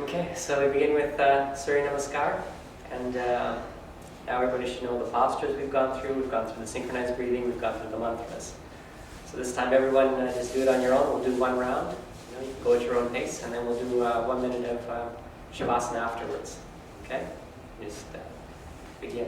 Okay, so we begin with Surya Namaskara, and now everybody should know the postures we've gone through. We've gone through the synchronized breathing, we've gone through the mantras. So this time everyone just do it on your own. We'll do one round, you can go at your own pace, and then we'll do 1 minute of Shavasana afterwards. Okay? Just begin.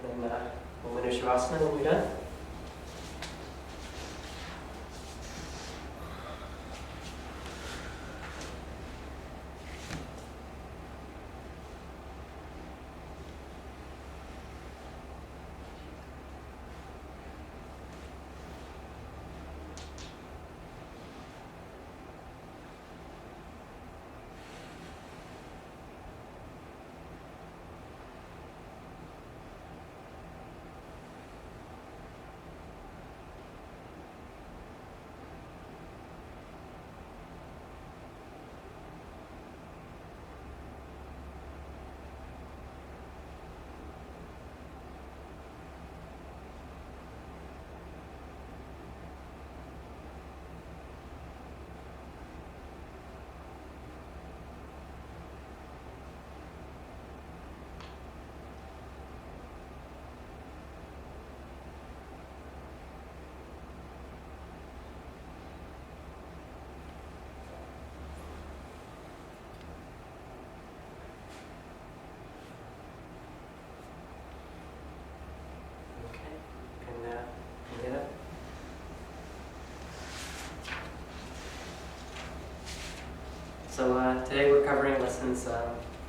Then we'll finish Shavasana when we're done. So today we're covering lessons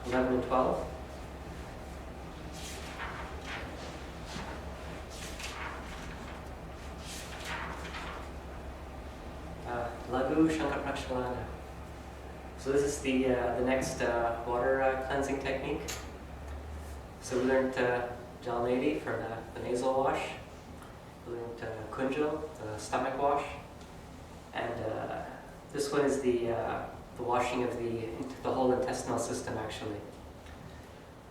11 and 12. Laghu shankhaprakshalana. So this is the next water cleansing technique. So we learned Jalamedi for the nasal wash. We learned Kunjal, the stomach wash. And this one is the washing of the whole intestinal system, actually.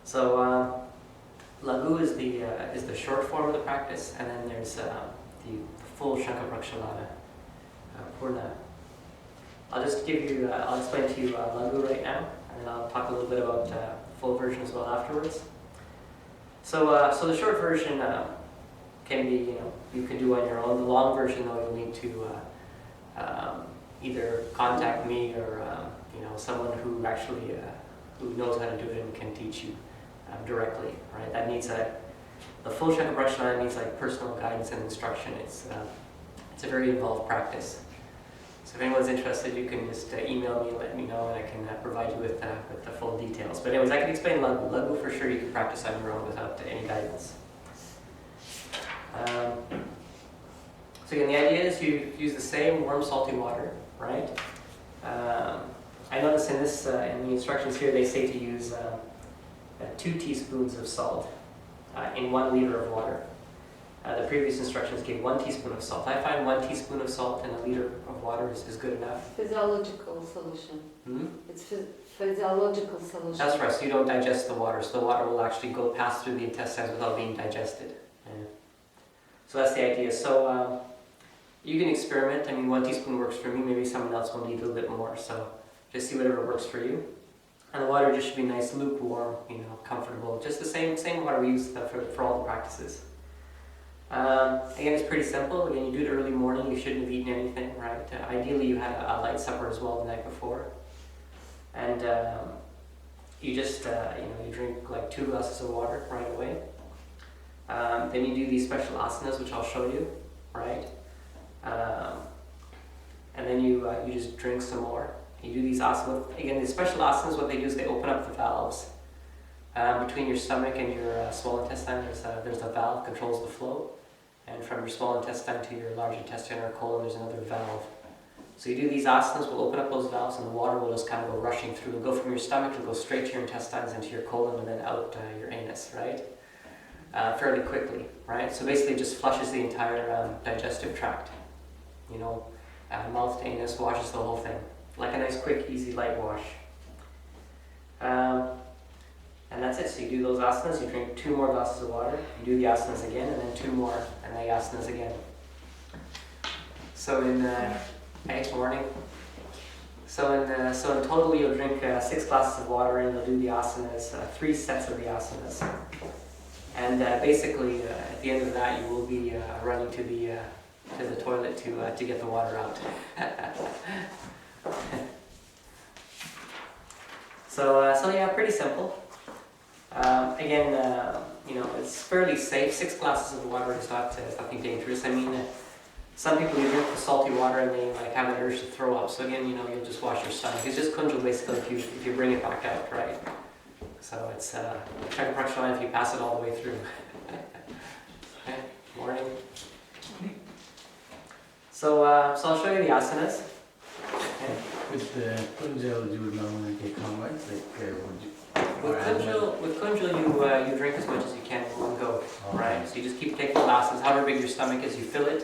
So Laghu is the short form of the practice, and then there's the full shankhaprakshalana, Poorna. I'll explain to you Laghu right now, and then I'll talk a little bit about the full version as well afterwards. So the short version can be, you can do on your own. The long version, though, you'll need to either contact me or someone who actually who knows how to do it and can teach you directly. Right? That needs the full shankhaprakshalana needs personal guidance and instruction. It's a very involved practice. So if anyone's interested, you can just email me and let me know, and I can provide you with the full details. But anyways, I can explain Laghu. Laghu for sure you can practice on your own without any guidance. So again, the idea is you use the same warm salty water, right? I notice in this in the instructions here they say to use 2 teaspoons of salt in 1 liter of water. The previous instructions gave 1 teaspoon of salt. I find 1 teaspoon of salt in a liter of water is good enough. Physiological solution. Hmm? It's physiological solution. That's right, so you don't digest the water, so the water will actually pass through the intestines without being digested. Yeah. So that's the idea. So you can experiment. I mean, 1 teaspoon works for me, maybe someone else will need a little bit more, so just see whatever works for you. And the water just should be nice, lukewarm, comfortable. Just the same water we use for all the practices. Again, it's pretty simple. Again, you do it early morning. You shouldn't have eaten anything, right? Ideally, you had a light supper as well the night before, and you just you drink like 2 glasses of water right away. Then you do these special asanas, which I'll show you, right? And then you just drink some more. You do these asanas. Again, these special asanas, what they do is they open up the valves between your stomach and your small intestine. There's a valve controls the flow. And from your small intestine to your large intestine or colon, there's another valve. So you do these asanas, we'll open up those valves, and the water will just kind of go rushing through. It'll go from your stomach, it'll go straight to your intestines and to your colon, and then out your anus, right? Fairly quickly, right? So basically it just flushes the entire digestive tract. Mouth to anus, washes the whole thing. Like a nice, quick, easy, light wash. And that's it. So you do those asanas, you drink 2 more glasses of water, you do the asanas again, and then 2 more, and the asanas again. So in morning. So in total you'll drink 6 glasses of water, and you'll do the asanas, 3 sets of the asanas. And basically at the end of that you will be running to the toilet to get the water out. So yeah, pretty simple. Again, it's fairly safe. 6 glasses of water is nothing dangerous. I mean, some people drink the salty water and they have an urge to throw up. So again, you'll just wash your stomach. It's just kunjal basically if you bring it back out, right? So it's shankhaprakshalana if you pass it all the way through. Okay, morning. So I'll show you the asanas. Okay. With the kunjal, you would normally take how much? With kunjal, you drink as much as you can in one go, right? So you just keep taking glasses, however big your stomach is, you fill it,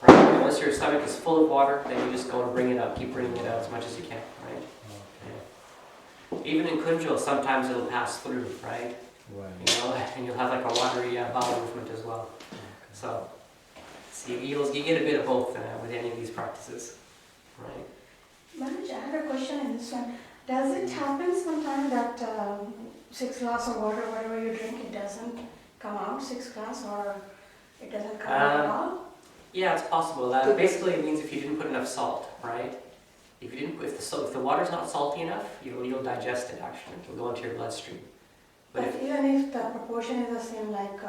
right? And once your stomach is full of water, then you just go and bring it up, keep bringing it out as much as you can, right? Okay. Even in kunjal, sometimes it'll pass through, right? And you'll have like a watery bowel movement as well. So you get a bit of both with any of these practices, right? Manoj, I have a question in this one. Does it happen sometimes that 6 glasses of water, whatever you drink, it doesn't come out 6 glasses, or it doesn't come out at all? Yeah, it's possible. Basically, it means if you didn't put enough salt, right? If the water's not salty enough, you'll digest it. Actually, it'll go into your bloodstream. But even if the proportion is the same, like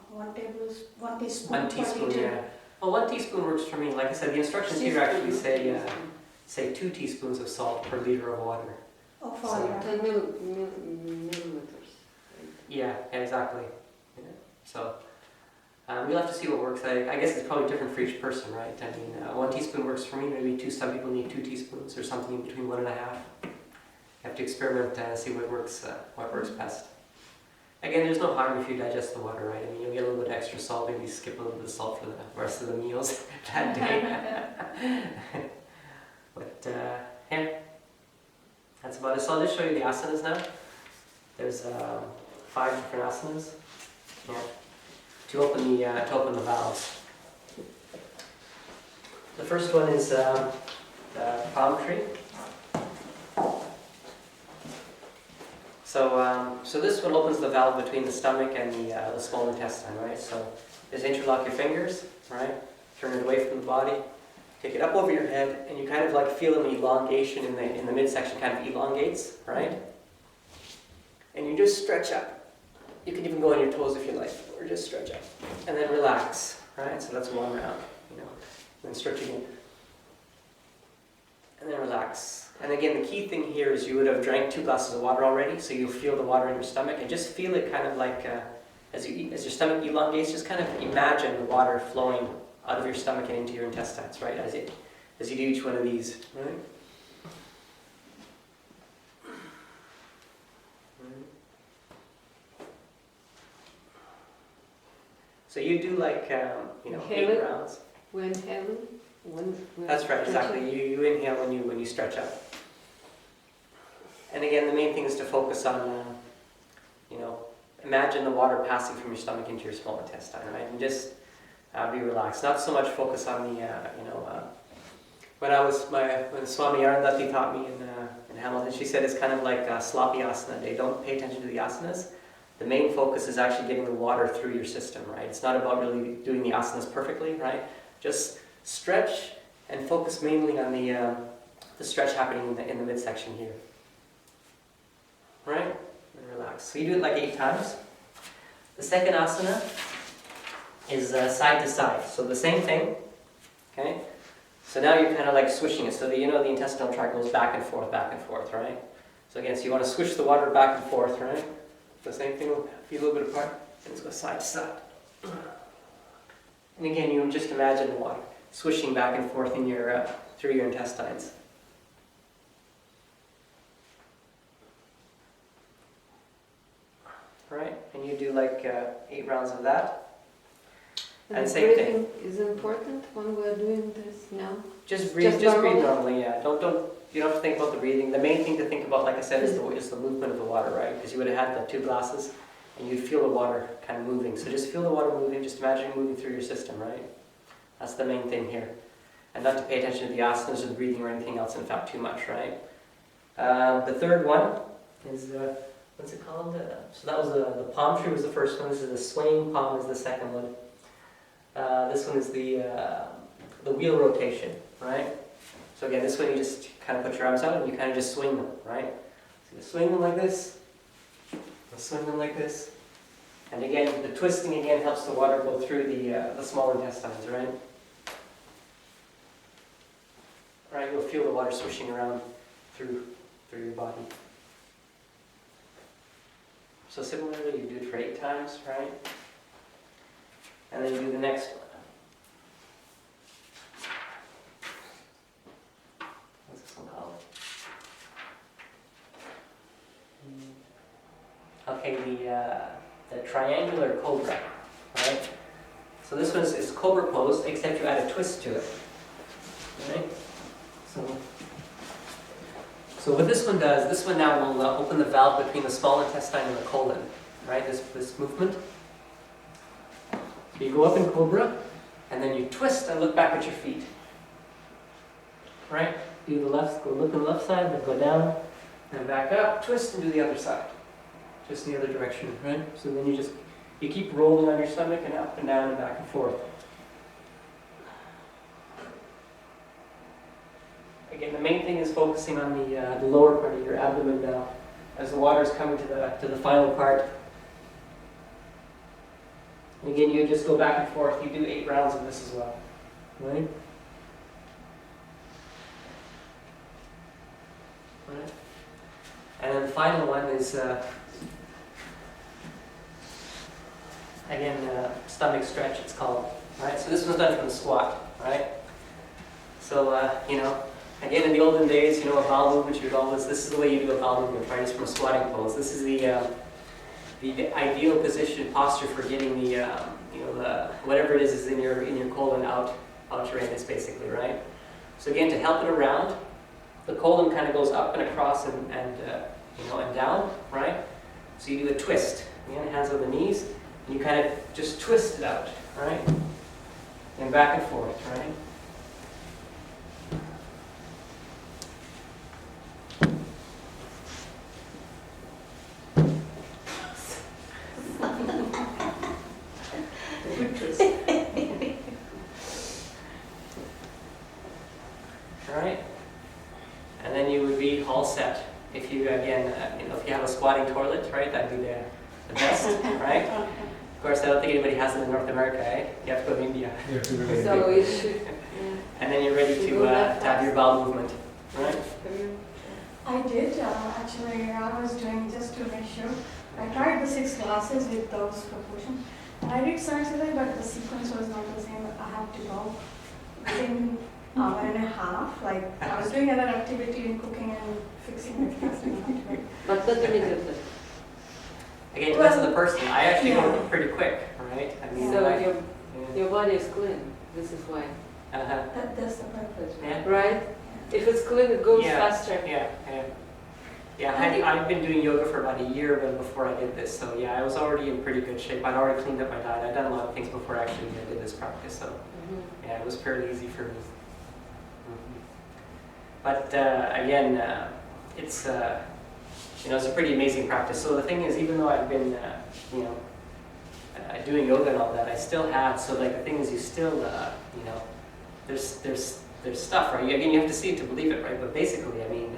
1 teaspoon. 1 teaspoon, yeah. Well, 1 teaspoon works for me. Like I said, the instructions here actually say 2 teaspoons of salt per liter of water. Oh, for 10 millimeters. Yeah, exactly. Yeah. So we'll have to see what works. I guess it's probably different for each person, right? I mean, 1 teaspoon works for me. Maybe some people need 2 teaspoons or something in between 1.5. You have to experiment and see what works best. Again, there's no harm if you digest the water, right? I mean, you'll get a little bit extra salt, maybe skip a little bit of salt for the rest of the meals that day. But yeah, that's about it. So I'll just show you the asanas now. There's 5 different asanas. Yeah. To open the valves. The first one is the palm tree. So this one opens the valve between the stomach and the small intestine, right? So just interlock your fingers, right? Turn it away from the body. Take it up over your head, and you kind of like feel an elongation in the midsection, kind of elongates, right? And you just stretch up. You can even go on your toes if you like, or just stretch up. And then relax, right? So that's 1 round, Then stretch again. And then relax. And again, the key thing here is you would have drank 2 glasses of water already, so you'll feel the water in your stomach, and just feel it kind of like, as you eat, as your stomach elongates, just kind of imagine the water flowing out of your stomach and into your intestines, right? As you do each one of these, right? So you do like, 8 rounds. We're inhaling. That's right, exactly. You inhale when you stretch out. And again, the main thing is to focus on, imagine the water passing from your stomach into your small intestine, right? And just be relaxed. Not so much focus on the, when Swami Arundhati taught me in Hamilton, she said it's kind of like a sloppy asana day. Don't pay attention to the asanas. The main focus is actually getting the water through your system, right? It's not about really doing the asanas perfectly, right? Just stretch and focus mainly on the stretch happening in the midsection here. Right? And relax. So you do it like 8 times. The second asana is side to side. So the same thing. Okay? So now you're kind of like swishing it. So the intestinal tract goes back and forth, right? So again, so you want to swish the water back and forth, right? The same thing will be a little bit apart. And let's go side to side. And again, you just imagine the water swishing back and forth in your through your intestines. Right? And you do like 8 rounds of that. And same thing. Breathing is important when we're doing this now. Just breathe normally? normally, yeah. Don't you don't have to think about the breathing. The main thing to think about, like I said, is the movement of the water, right? Because you would have had the 2 glasses and you'd feel the water kind of moving. So just feel the water moving, just imagine it moving through your system, right? That's the main thing here. And not to pay attention to the asanas or the breathing or anything else, in fact, too much, right? The third one is, what's it called? So that was the palm tree was the first one. This is the swaying palm is the second one. This one is the wheel rotation, right? So again, this one you just kind of put your arms out and you kind of just swing them, right? So you swing them like this, swing them like this. And again, the twisting again helps the water go through the small intestines, right? Right, you'll feel the water swishing around through your body. So similarly, you do it for 8 times, right? And then you do the next one. What's this one called? Okay, the triangular cobra, right? So this one is cobra pose, except you add a twist to it, right? So what this one does, this one now will open the valve between the small intestine and the colon, right? This movement. So you go up in cobra, and then you twist and look back at your feet, right? Do the left, go look on the left side, then go down, and back up, twist and do the other side. Just in the other direction, right? So then you keep rolling on your stomach and up and down and back and forth. Again, the main thing is focusing on the lower part of your abdomen now, as the water is coming to the final part. And again, you just go back and forth. You do 8 rounds of this as well, right? Right. And then the final one is again stomach stretch. It's called, right? So this one's done from the squat, right? So again, in the olden days, a bowel movement, this is the way you do a bowel movement, right? It's from a squatting pose. This is the ideal position, posture for getting the whatever it is in your colon out your anus, basically, right? So again, to help it around, the colon kind of goes up and across and down, right? So you do a twist. Again, hands on the knees, and you kind of just twist it out, right? And back and forth, right? Alright, and then you would be all set. If you, again, if you have a squatting toilet, right, that'd be the best, right? Of course, I don't think anybody has it in North America, eh? You have to go to India. So we should. And then you're ready to have your bowel movement. Right? Have you? I did, actually, I was doing just to make sure. I tried the 6 classes with those proportions. And I did some exercise, but the sequence was not the same. I had to go within an hour and a half. Like, I was doing another activity in cooking and fixing my class. But not immediately. Again, it depends on the Well, person. I actually yeah. go pretty quick, right? I mean, So I, your body is clean. This is why. uh-huh. That's the purpose. Yeah. Right? If it's clean, it goes Yeah. faster. Yeah, I'd been doing yoga for about a year before I did this, so yeah, I was already in pretty good shape. I'd already cleaned up my diet. I'd done a lot of things before I actually did this practice, so yeah, it was fairly easy for me. But again, it's it's a pretty amazing practice. So the thing is, even though I've been doing yoga and all that, I still had, so like the thing is, you still there's stuff, right? Again, you have to see it to believe it, right? But basically, I mean,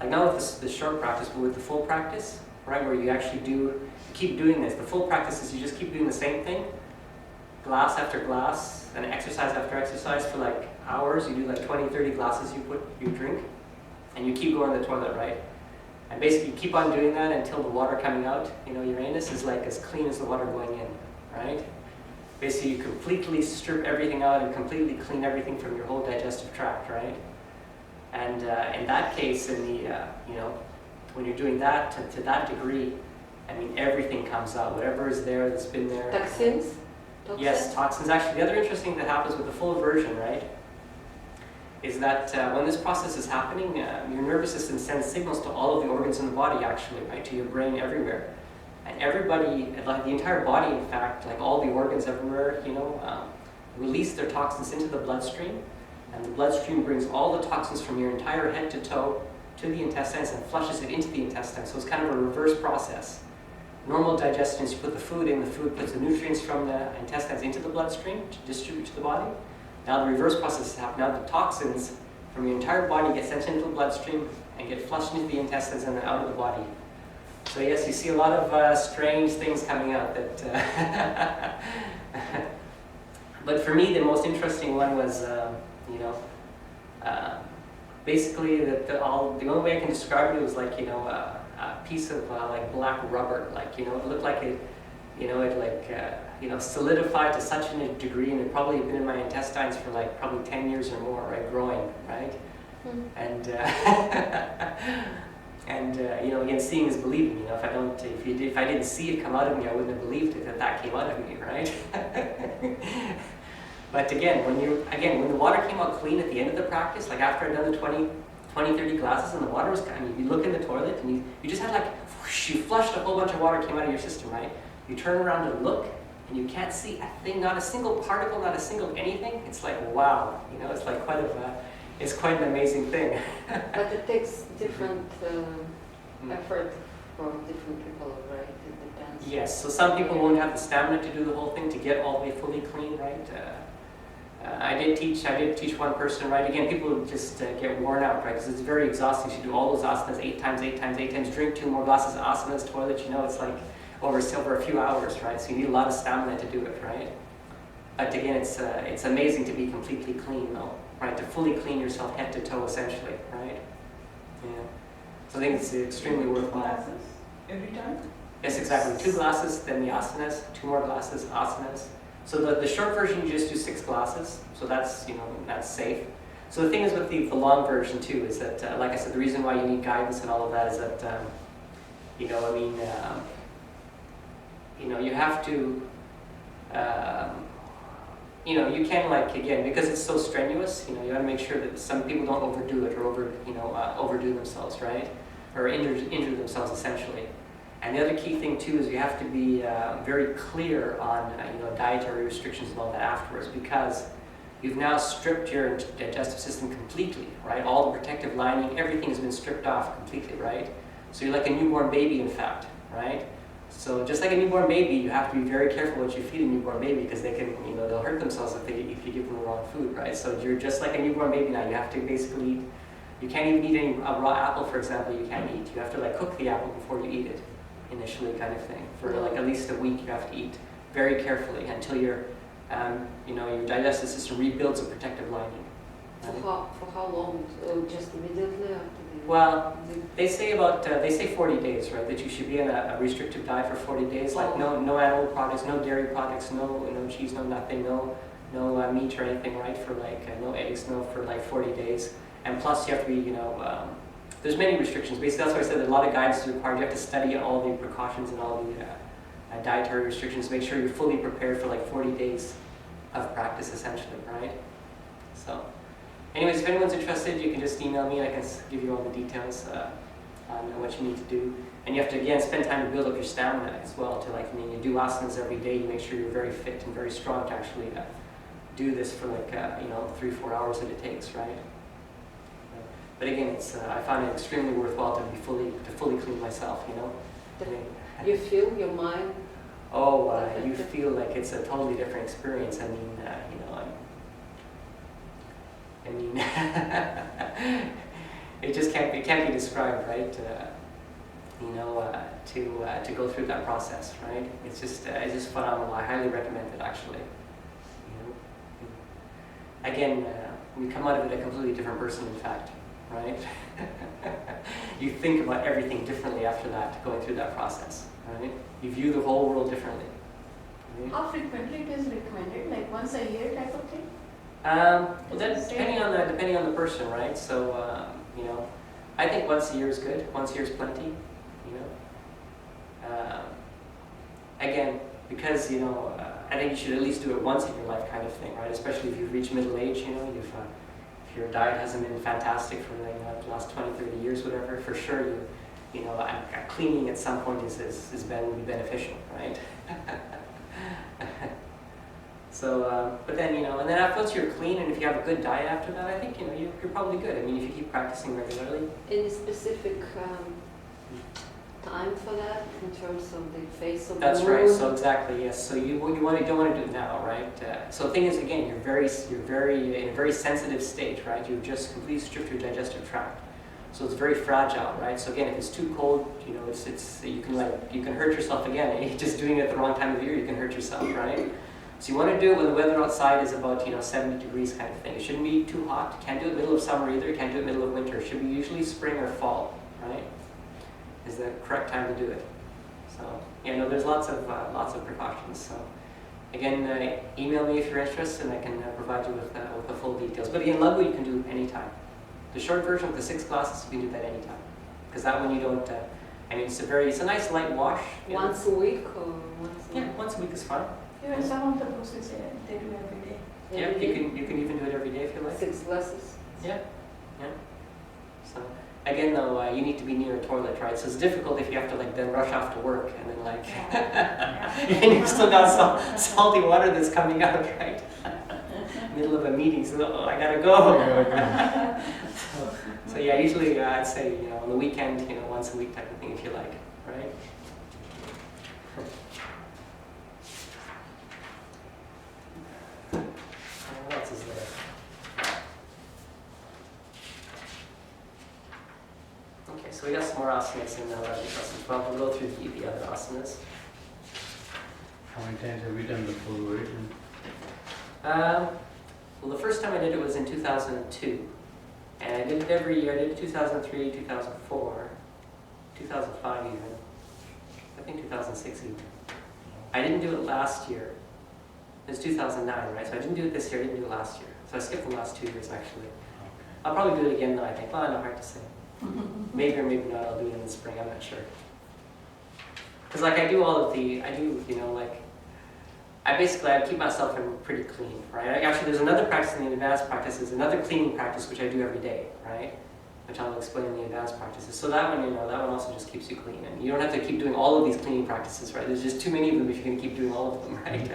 like not with the short practice, but with the full practice, right? Where you actually keep doing this. The full practice is you just keep doing the same thing, glass after glass, and exercise after exercise for like hours. You do like 20, 30 glasses you drink, and you keep going to the toilet, right? And basically you keep on doing that until the water coming out, your anus is like as clean as the water going in, right? Basically you completely strip everything out and completely clean everything from your whole digestive tract, right? And in that case, when you're doing that to that degree, I mean, everything comes out, whatever is there that's been there. Toxins? Yes, toxins. Actually, the other interesting thing that happens with the full version, right, is that when this process is happening, your nervous system sends signals to all of the organs in the body, actually, right, to your brain everywhere. And everybody, like the entire body, in fact, like all the organs everywhere, release their toxins into the bloodstream. And the bloodstream brings all the toxins from your entire head to toe to the intestines and flushes it into the intestines. So it's kind of a reverse process. Normal digestion is you put the food in, the food puts the nutrients from the intestines into the bloodstream to distribute to the body. Now the reverse process happens. Now the toxins from your entire body get sent into the bloodstream and get flushed into the intestines and then out of the body. So yes, you see a lot of strange things coming out that... But for me, the most interesting one was, basically the only way I can describe it was like, a piece of like black rubber, like, it looked like it, solidified to such a degree, and it probably had been in my intestines for like probably 10 years or more, right, growing, right? And again, seeing is believing. If I didn't see it come out of me, I wouldn't have believed it that came out of me, right? But again, when the water came out clean at the end of the practice, like after I'd done the 20, 30 glasses, and the water was you look in the toilet and you just had like whoosh, you flushed a whole bunch of water came out of your system, right? You turn around to look, and you can't see a thing, not a single particle, not a single anything. It's like wow, it's like it's quite an amazing thing. But it takes different effort for different people, right? It depends. Yes, so some people won't have the stamina to do the whole thing, to get all the way fully clean, right? I did teach one person, right? Again, people just get worn out, right? Because it's very exhausting to do all those asanas 8 times, drink 2 more glasses of asanas, toilet, it's like over a few hours, right? So you need a lot of stamina to do it, right? But again, it's amazing to be completely clean, though, right? To fully clean yourself head to toe, essentially, right? Yeah. So I think it's extremely worthwhile. Glasses every time? Yes, exactly. 2 glasses, then the asanas, 2 more glasses, asanas. So the short version, you just do 6 glasses. So that's, that's safe. So the thing is with the long version too, is that, like I said, the reason why you need guidance and all of that is that, you have to, you can again, because it's so strenuous, you got to make sure that some people don't overdo it or overdo themselves, right? Or injure themselves essentially. And the other key thing too is you have to be very clear on dietary restrictions and all that afterwards, because you've now stripped your digestive system completely, right? All the protective lining, everything has been stripped off completely, right? So you're like a newborn baby, in fact, right? So just like a newborn baby, you have to be very careful what you feed a newborn baby, because they can, they'll hurt themselves if you give them the wrong food, right? So you're just like a newborn baby now. You have to basically eat. You can't even eat a raw apple, for example. You can't eat. You have to cook the apple before you eat it, initially, kind of thing. For at least a week, you have to eat very carefully until your digestive system rebuilds a protective lining. For how long? Just immediately after the... Well, they say 40 days, right? That you should be in a restrictive diet for 40 days, like no animal products, no dairy products, no cheese, no nothing, no meat or anything, right? For like no eggs, no for like 40 days, and plus you have to be, there's many restrictions. Basically, that's why I said that a lot of guidance is required. You have to study all the precautions and all the dietary restrictions. Make sure you're fully prepared for like 40 days of practice, essentially, right? So. Anyways, if anyone's interested, you can just email me and I can give you all the details on what you need to do. And you have to, again, spend time to build up your stamina as well. To like, you do asanas every day, you make sure you're very fit and very strong to actually do this for like, 3-4 hours that it takes, right? But again, I found it extremely worthwhile to fully clean myself, You feel your mind? Oh, you feel like it's a totally different experience. It just can't be described, right? To go through that process, right? It's just phenomenal. I highly recommend it, actually. Again, we come out of it a completely different person, in fact, right? You think about everything differently after that, going through that process, right? You view the whole world differently. Right? How frequently it is recommended? Like once a year type of thing? Well, that's depending on the person, right? So, I think once a year is good. Once a year is plenty. Again, because I think you should at least do it once in your life, kind of thing, right? Especially if you've reached middle age. If your diet hasn't been fantastic for the last 20, 30 years, whatever, for sure cleaning at some point would be beneficial, right? So, but then, and then once you're clean and if you have a good diet after that, I think, you're probably good. I mean, if you keep practicing regularly. Any specific time for that in terms of the phase of the That's moon? right. So exactly, yes. So you don't want to do it now, right? So the thing is, again, you're in a very sensitive state, right? You've just completely stripped your digestive tract. So it's very fragile, right? So again, if it's too cold, you can hurt yourself again. Just doing it at the wrong time of year, you can hurt yourself, right? So you want to do it when the weather outside is about 70 degrees kind of thing. It shouldn't be too hot. You can't do it middle of summer either. You can't do it middle of winter. It should be usually spring or fall, right? Is the correct time to do it. So there's lots of precautions. So again, email me if you're interested, and I can provide you with the full details. But again, Laghu you can do anytime. The short version with the 6 classes, you can do that anytime. Because that one you don't. It's a nice light wash. Once a week or once a month? Once a week is fine. Even some of the books they do every day. Yeah, you can even do it every day if you like. 6 classes? Yeah. So again, though, you need to be near a toilet, right? So it's difficult if you have to then rush off to work and then and you've still got salty water that's coming out, right? Middle of a meeting, so I gotta go. So yeah, usually I'd say on the weekend, once a week type of thing if you like, right? What else is there? Okay, so we got some more asanas in the Vyaghrasana. Well, we'll go through the other asanas. How many times have you done the full version? Well, the first time I did it was in 2002. And I did it every year. I did it 2003, 2004, 2005 even. I think 2006 even. I didn't do it last year. It was 2009, right? So I didn't do it this year, I didn't do it last year. So I skipped the last 2 years, actually. I'll probably do it again, though, I think. Well, not hard to say. Maybe or maybe not, I'll do it in the spring, I'm not sure. Because, I keep myself in pretty clean, right? Actually, there's another practice in the advanced practices, another cleaning practice, which I do every day, right? Which I'll explain in the advanced practices. So that one, that one also just keeps you clean. And you don't have to keep doing all of these cleaning practices, right? There's just too many of them if you're going to keep doing all of them, right?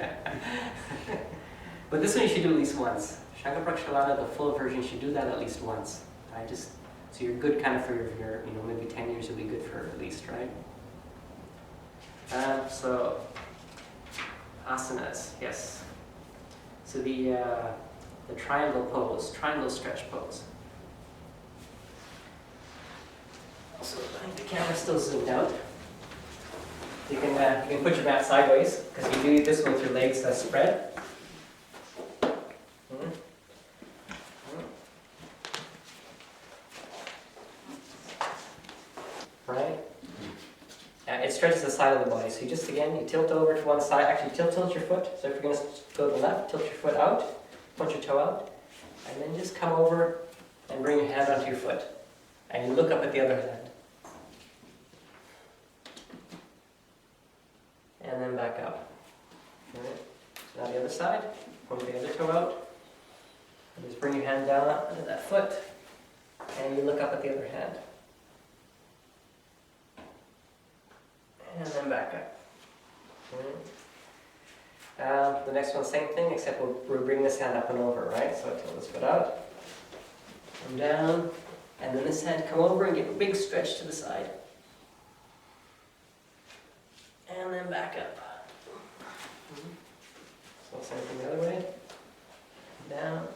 But this one you should do at least once. Shankhaprakshalana, the full version, you should do that at least once. Right? So you're good kind of for your maybe 10 years you'll be good for at least, right? So, asanas, yes. So the triangle pose, triangle stretch pose. Also, I think the camera's still zoomed out. You can put your mat sideways, because you do this one with your legs spread. side of the body. So you just, again, you tilt over to one side. Actually, tilt your foot. So if you're going to go to the left, tilt your foot out, point your toe out, and then just come over and bring your hand onto your foot. And you look up at the other hand. And then back up. All right. So now the other side, point the other toe out, and just bring your hand down under that foot, and you look up at the other hand. And then back up. The next one, same thing, except we'll bring this hand up and over, right? So tilt this foot out, come down, and then this hand come over and give a big stretch to the side. And then back up. So same thing the other way. Down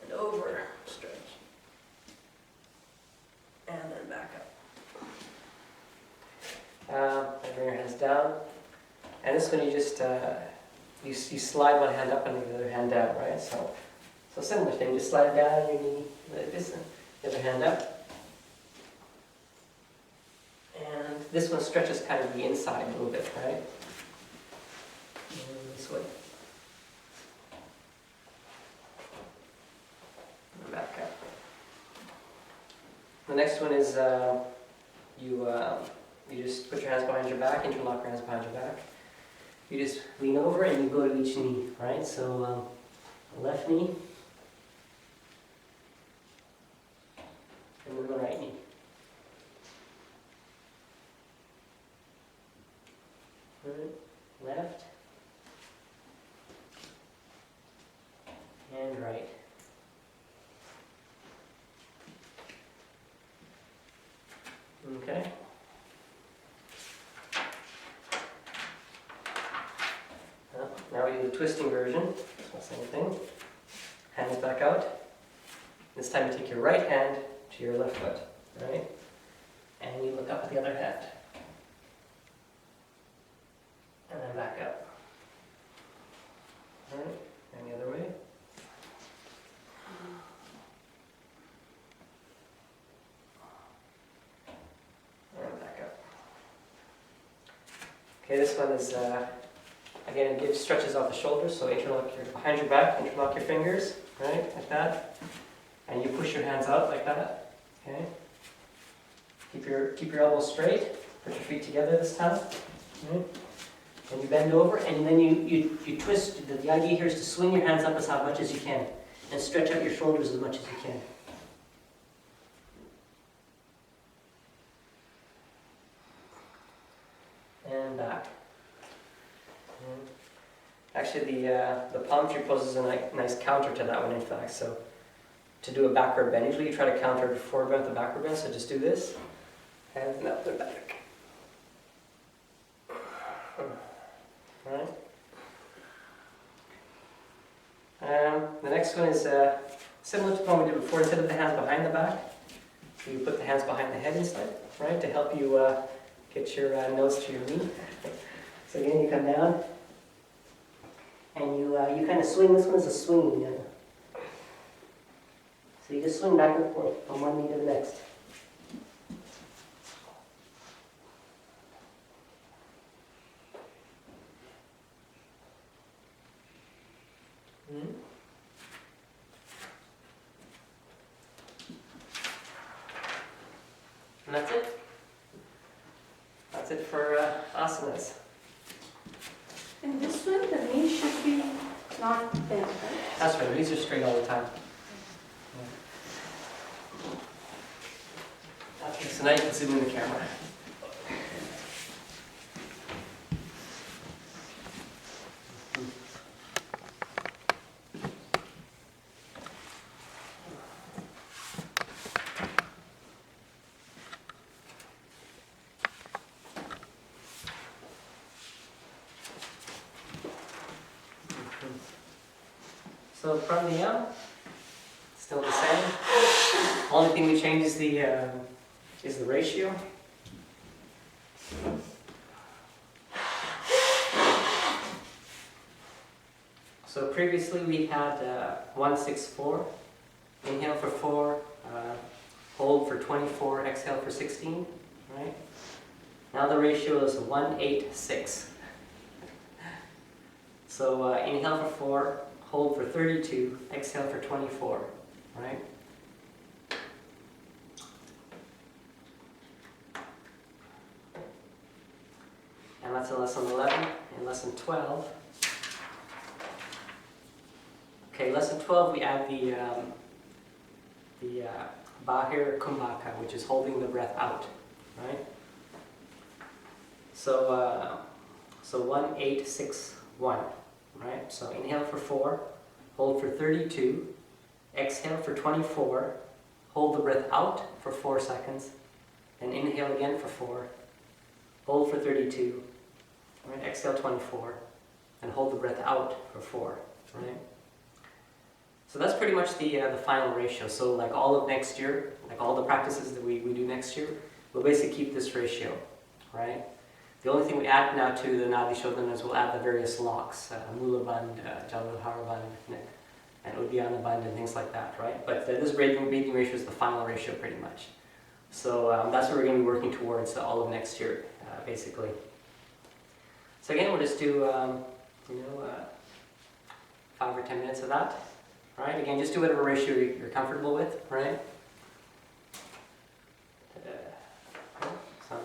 and over, stretch. And then back up. And bring your hands down. And this one you just you slide one hand up and the other hand down, right? So similar thing, just slide it down on your knee like this, and the other hand up. And this one stretches kind of the inside a little bit, right? And this way. And back up. The next one is you just put your hands behind your back, interlock your hands behind your back. You just lean over and you go to each knee, right? So left knee, and then the right knee. Right, left, and right. Okay. Now we do the twisting version. So same thing. Hands back out. This time you take your right hand to your left foot, right? And you look up at the other hand. And then back up. All right, and the other way. And back up. Okay, this one is, again, it gives stretches off the shoulders, so behind your back, interlock your fingers, right, like that. And you push your hands out like that, okay? Keep your elbows straight, put your feet together this time, right? And you bend over, and then you twist. The idea here is to swing your hands up as much as you can, and stretch out your shoulders as much as you can. And back. And actually, the palm tree pose is a nice counter to that one, in fact. So, to do a backward bend, usually you try to counter the forward bend with the backward bend. So just do this, hands up and back. Right. The next one is similar to the one we did before. Instead of the hands behind the back, you put the hands behind the head instead, right, to help you get your nose to your knee. So again, you come down, and you kind of swing. This one is a swing. So you just swing back and forth from one knee to the next. And that's it. That's it for asanas. And this one, the knee should be not bent, right? That's right, these are straight all the time. Yeah. Okay, so now you can zoom in the camera. So pranayama, still the same. Only thing we change is the ratio. So previously we had 1-6-4. Inhale for 4, hold for 24, exhale for 16. Right? Now the ratio is 1:8:6. So inhale for 4, hold for 32, exhale for 24, right? And that's in lesson 11. In lesson 12, okay, lesson 12 we add the Bahir Kumbhaka, which is holding the breath out, right? So 1:8:6:1, right? So inhale for 4, hold for 32, exhale for 24, hold the breath out for 4 seconds, and inhale again for 4, hold for 32, right? Exhale 24, and hold the breath out for 4, right? So that's pretty much the final ratio. So like all of next year, like all the practices that we do next year, we'll basically keep this ratio, right? The only thing we add now to the Nadi Shodhana is we'll add the various locks, Mula Bandh, Jaladhara Bandh, and Uddiyana Bandh and things like that, right? But this breathing ratio is the final ratio pretty much. So that's what we're going to be working towards all of next year, basically. So again, we'll just do, 5 or 10 minutes of that. Right? Again, just do whatever ratio you're comfortable with, right? So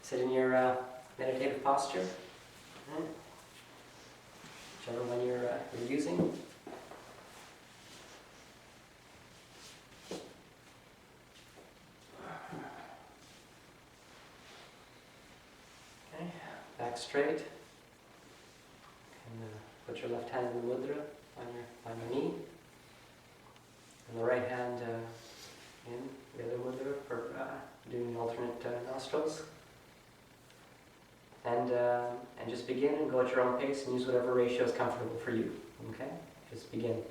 sit in your meditative posture, right? Whichever one you're using. Okay, back straight. And put your left hand in the mudra on your knee. And the right hand in the other mudra for doing alternate nostrils. And just begin and go at your own pace and use whatever ratio is comfortable for you. Okay? Just begin.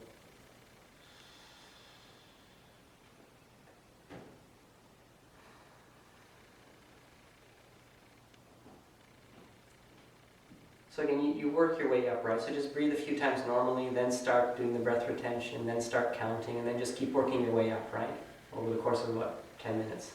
So again, you work your way up, right? So just breathe a few times normally, then start doing the breath retention, then start counting, and then just keep working your way up, right? Over the course of about 10 minutes.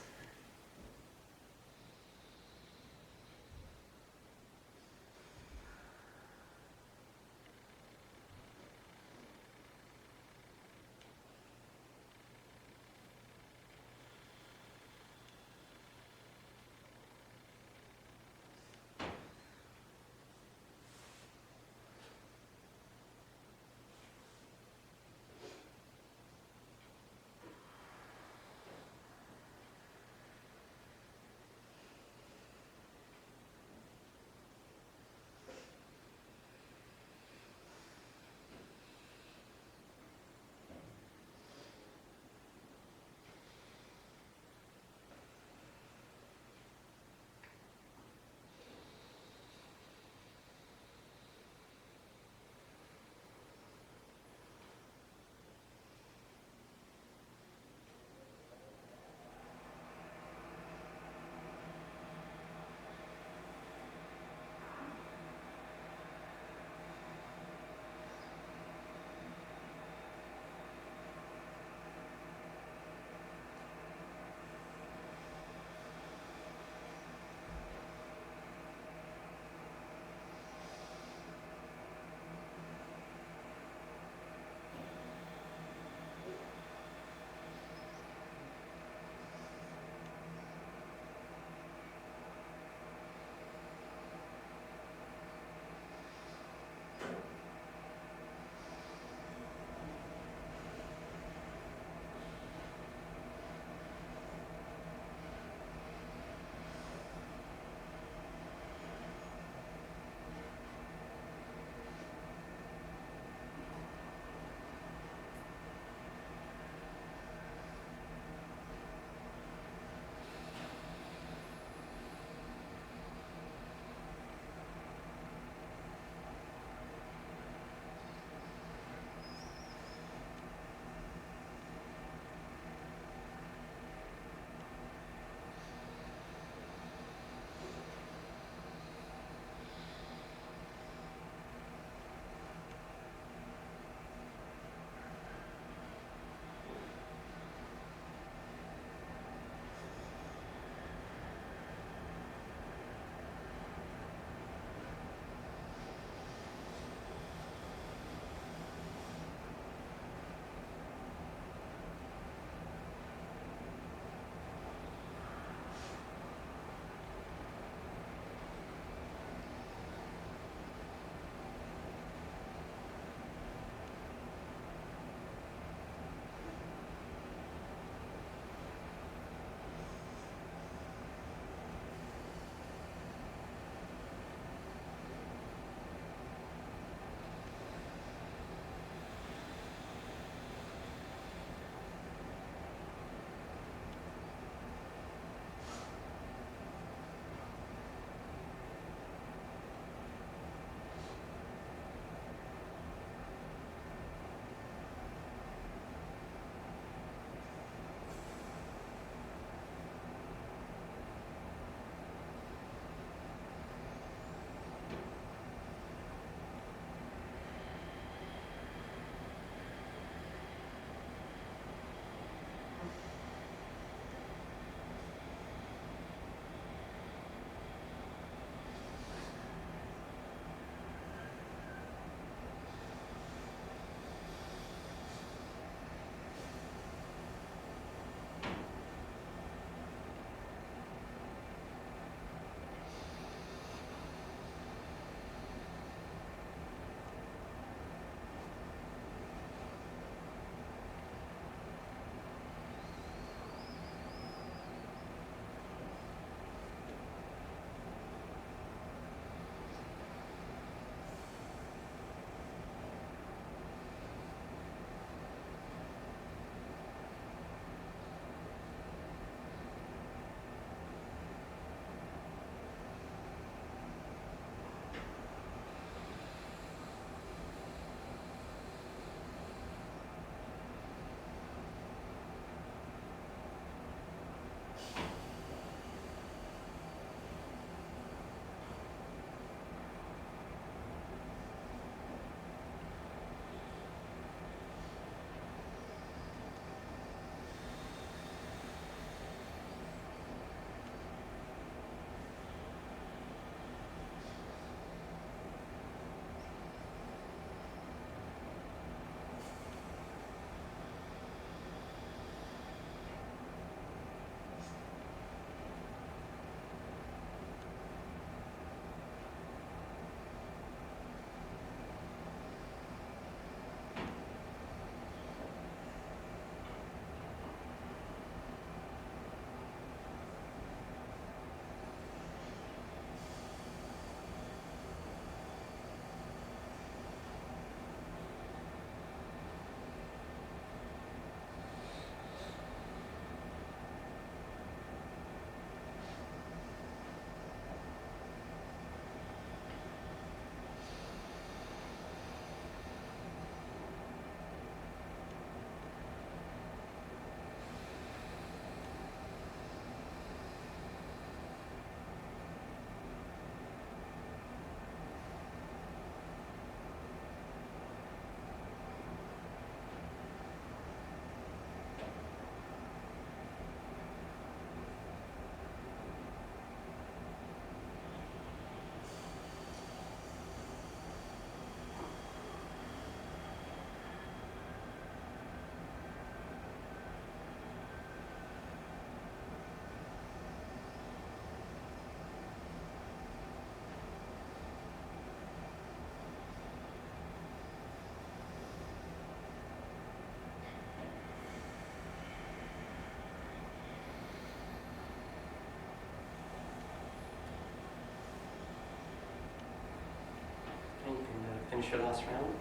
finish your last round.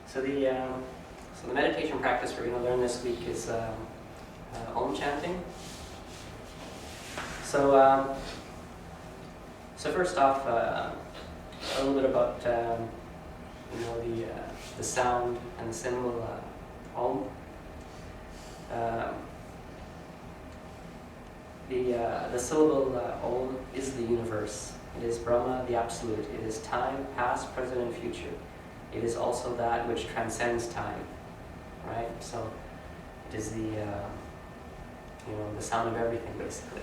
So the meditation practice we're going to learn this week is Om chanting. So first off, a little bit about the sound and the symbol Om. The syllable Om is the universe. It is Brahma, the Absolute. It is time, past, present, and future. It is also that which transcends time, right? So it is the sound of everything, basically.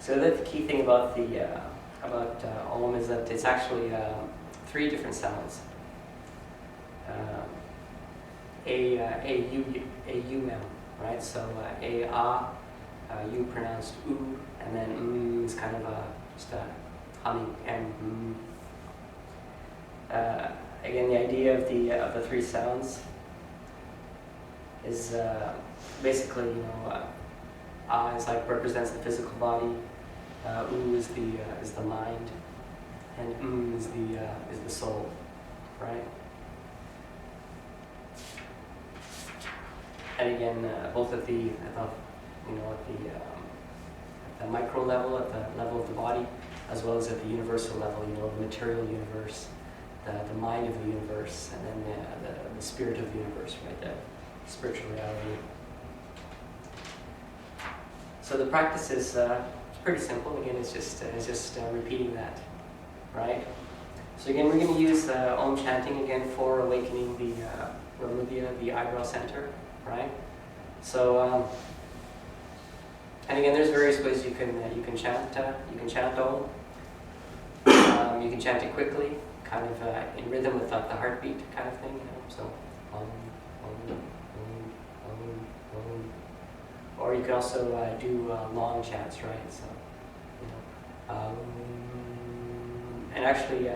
So the key thing about Om is that it's actually 3 different sounds. A-U-M, right? So A-A, U pronounced U, and then is kind of just a humming, and again, the idea of the 3 sounds is basically, A is like represents the physical body, U is the mind, and is the soul, right? And again, both at the micro level, at the level of the body, as well as at the universal level, the material universe, the mind of the universe, and then the spirit of the universe, right? The spiritual reality. So the practice is pretty simple. Again, it's just repeating that, right? So again, we're going to use Om chanting again for awakening the Ramudya, the eyebrow center, right? So and again, there's various ways you can chant. You can chant Om. You can chant it quickly, kind of in rhythm with like the heartbeat kind of thing, So Om, Om, Om, Om, Om. Or you can also do long chants, right? So and actually,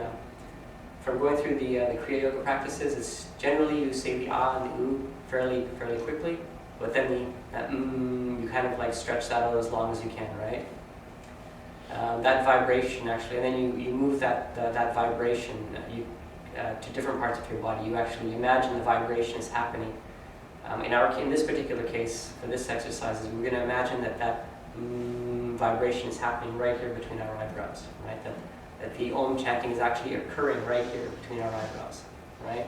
from going through the Kriya Yoga practices, it's generally you say the Ah and the U fairly quickly, but then you kind of like stretch that out as long as you can, right? That vibration actually, and then you move that vibration to different parts of your body. You actually imagine the vibrations happening. In this particular case, for this exercise, we're going to imagine that vibration is happening right here between our eyebrows, right? That the Om chanting is actually occurring right here between our eyebrows, right?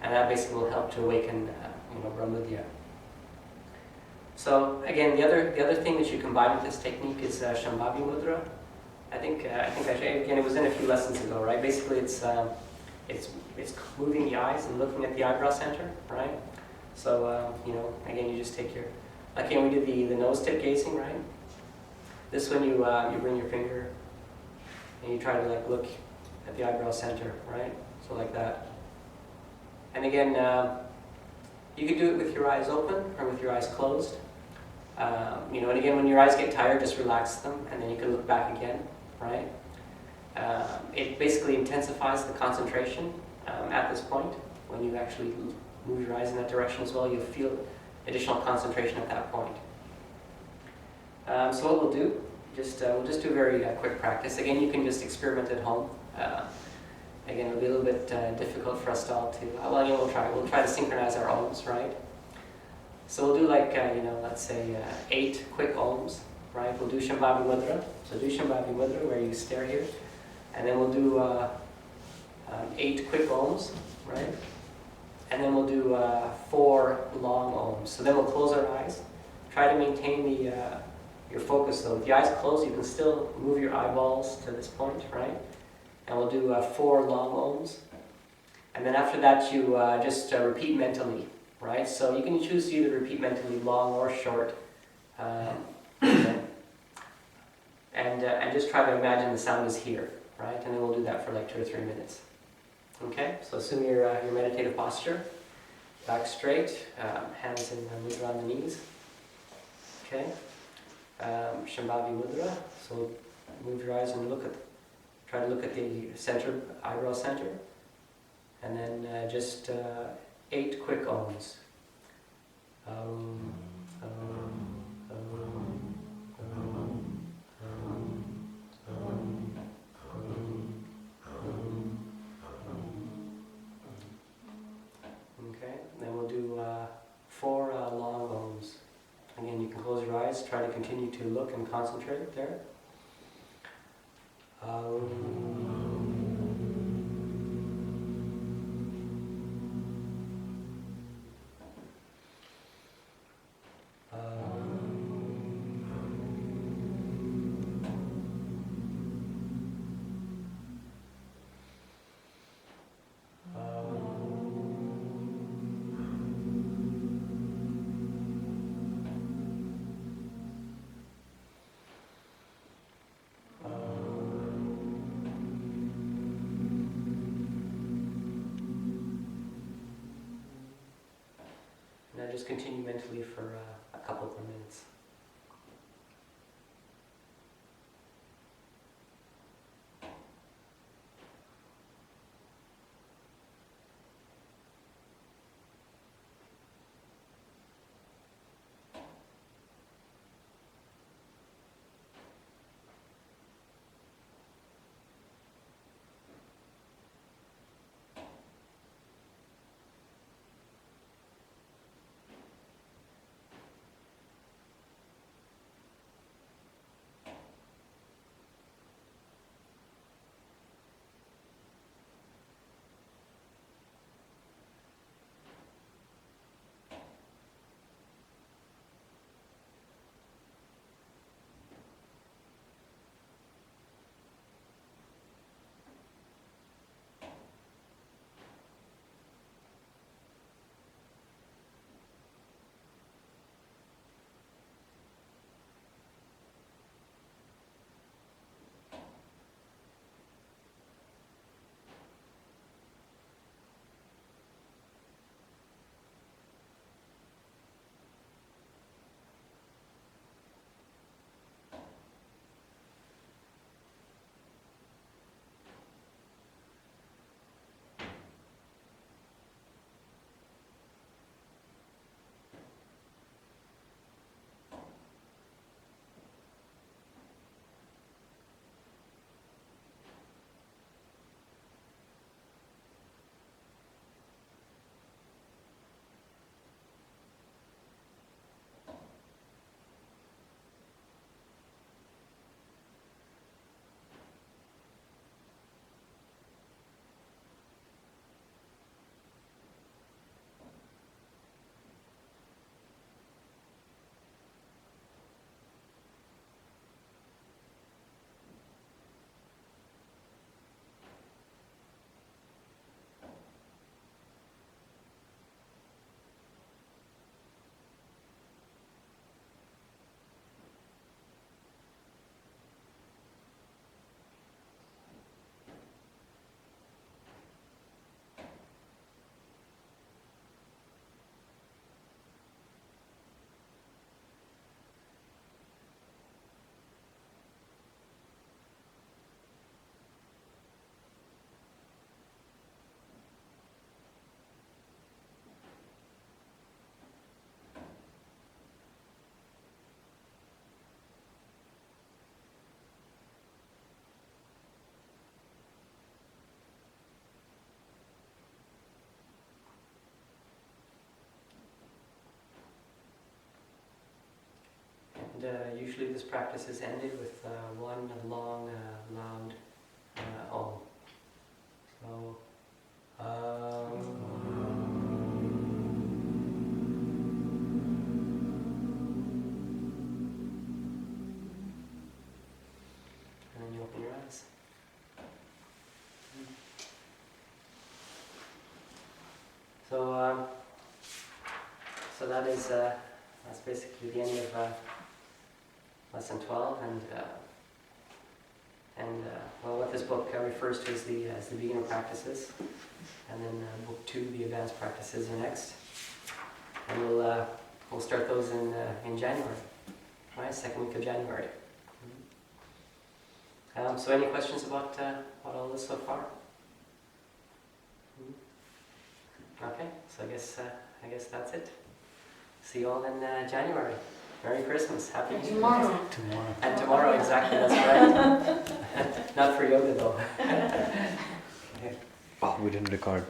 And that basically will help to awaken, Brahmudya. So again, the other thing that you combine with this technique is Shambhavi Mudra. I think again, it was in a few lessons ago, right? Basically, it's moving the eyes and looking at the eyebrow center, right? So again, you just take your, like when we did the nose tip gazing, right? This one you bring your finger and you try to like look at the eyebrow center, right? So like that. And again, you could do it with your eyes open or with your eyes closed. And again, when your eyes get tired, just relax them, and then you can look back again, right? It basically intensifies the concentration at this point. When you actually move your eyes in that direction as well, you'll feel additional concentration at that point. So what we'll do, we'll just do a very quick practice. Again, you can just experiment at home. Again, it'll be a little bit difficult for us all to, we'll try. We'll try to synchronize our Oms, right? So we'll do like, let's say 8 quick Oms, right? We'll do Shambhavi Mudra. So do Shambhavi Mudra where you stare here. And then we'll do 8 quick Oms, right? And then we'll do 4 long Oms. So then we'll close our eyes. Try to maintain your focus though. With the eyes closed, you can still move your eyeballs to this point, right? And we'll do 4 long Oms. And then after that, you just repeat mentally, right? So you can choose to either repeat mentally long or short. And just try to imagine the sound is here, right? And then we'll do that for like 2 or 3 minutes. Okay, so assume your meditative posture. back straight, hands in mudra on the knees. Okay. Shambhavi mudra. So move your eyes and try to look at the center, eyebrow center. And then just 8 quick ohms. Okay, then we'll do 4 long ohms. Again, you can close your eyes, try to continue to look and concentrate there. Now just continue mentally for a couple more minutes. And usually this practice is ended with one long, loud Om. So, and then you open your eyes. So that is that's basically the end of lesson 12, and well, what this book refers to as the beginner practices, and then book 2, the advanced practices, are next. And we'll start those in January, right? Second week of January. So any questions about all this so far? Okay, so I guess that's it. See you all in January. Merry Christmas, Happy New Year. Tomorrow. Tomorrow. And tomorrow, exactly, that's right. Not for yoga though. Oh, we didn't record.